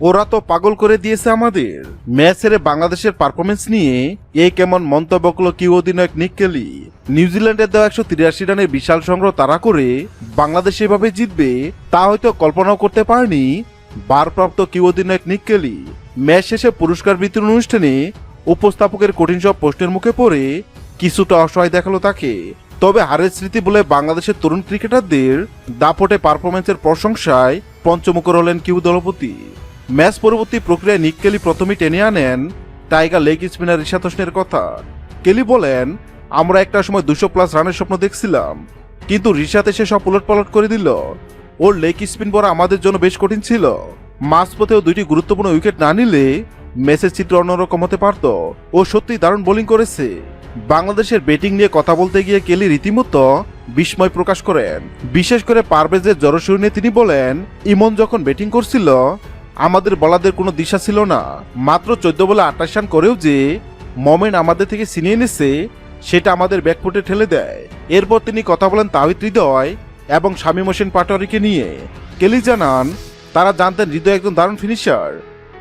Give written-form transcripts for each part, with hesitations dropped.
ওরা তো পাগল করে দিয়েছে আমাদের। ম্যাচ হেরে বাংলাদেশের পারফরমেন্স নিয়ে কেমন মন্তব্য করল কিউ অধিনায়ক নিক কেলি। নিউজিল্যান্ডের দেওয়া 183 রানের বিশাল সংগ্রহ তাড়া করে বাংলাদেশ এভাবে জিতবে তা হয়তো কল্পনাও করতে পারেনি ভারপ্রাপ্ত কিউ অধিনায়ক নিক কেলি। ম্যাচ শেষে পুরস্কার বিতরণ অনুষ্ঠানে উপস্থাপকের কঠিন সব প্রশ্নের মুখে পড়ে কিছুটা অসহায় দেখালো তাকে। তবে হারের স্মৃতি বলে বাংলাদেশের তরুণ ক্রিকেটারদের দাপটে পারফরমেন্সের প্রশংসায় পঞ্চমুখর হলেন কিউ দলপতি। ম্যাচ পরবর্তী প্রক্রিয়ায় নিক কেলি প্রথমেই টেনে আনেন টাইগার লেগ স্পিনার রিশাদ হোসেনের কথা। কেলি বলেন, আমরা একটা সময় 200+ রানের স্বপ্ন দেখছিলাম, কিন্তু রিশাদ এসে সব উলটপালট করে দিল। ওর লেগ স্পিন পড়া আমাদের জন্য বেশ কঠিন ছিল। মাঝপথেও 2টি গুরুত্বপূর্ণ উইকেট না নিলে ম্যাচের চিত্র অন্যরকম হতে পারত। ও সত্যি দারুণ বোলিং করেছে। বাংলাদেশের ব্যাটিং নিয়ে কথা বলতে গিয়ে কেলি রীতিমতো বিস্ময় প্রকাশ করেন। বিশেষ করে পারভেজের জড়সড়ি নিয়ে তিনি বলেন, ইমন যখন ব্যাটিং করছিল আমাদের বলাদের কোনো দিশা ছিল না। মাত্র 14 বলে 28 রান করেও যে মোমেন্ট আমাদের থেকে ছিনিয়ে নিছে সেটা আমাদের ব্যাকফুটে ঠেলে দেয়। এরপর তিনি কথা বলেন তাওহিদ হৃদয় এবং শামীম হোসেন পাটোয়ারিকে নিয়ে। কেলি জানান, তারা জানতেন হৃদয় একজন দারুণ ফিনিশার,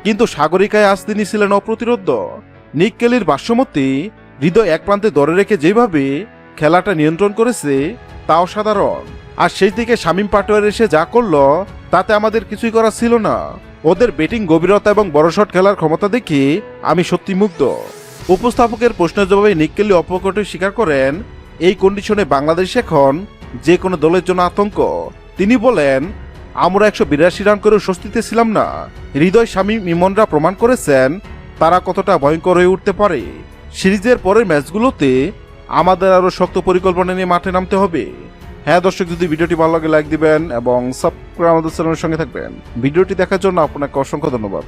কিন্তু সাগরিকায় আজ তিনি ছিলেন অপ্রতিরোধ্য। নিক কেলির ভাষ্যমতে হৃদয় এক প্রান্তে ধরে রেখে যেভাবে খেলাটা নিয়ন্ত্রণ করেছে তা অসাধারণ। আর সেই দিকে শামীম পাটোয়ারি এসে যা করলো তাতে আমাদের কিছুই করা ছিল না। ওদের ব্যাটিং গভীরতা এবং বড় শট খেলার ক্ষমতা দেখে আমি সত্যি মুগ্ধ। উপস্থাপকের প্রশ্নের জবাবে নিক কেলি অপ্রকটে স্বীকার করেন, এই কন্ডিশনে বাংলাদেশ এখন যে কোনো দলের জন্য আতঙ্ক। তিনি বলেন, আমরা 182 রান করেও স্বস্তিতে ছিলাম না। হৃদয়, শামীম, ইমনরা প্রমাণ করেছেন তারা কতটা ভয়ঙ্কর হয়ে উঠতে পারে। সিরিজের পরের ম্যাচগুলোতে আমাদের আরও শক্ত পরিকল্পনা নিয়ে মাঠে নামতে হবে। হ্যাঁ দর্শক, যদি ভিডিওটি ভালো লাগে লাইক দিবেন এবং সাবস্ক্রাইব আমাদের চ্যানেলের সঙ্গে থাকবেন। ভিডিওটি দেখার জন্য আপনাকে অসংখ্য ধন্যবাদ।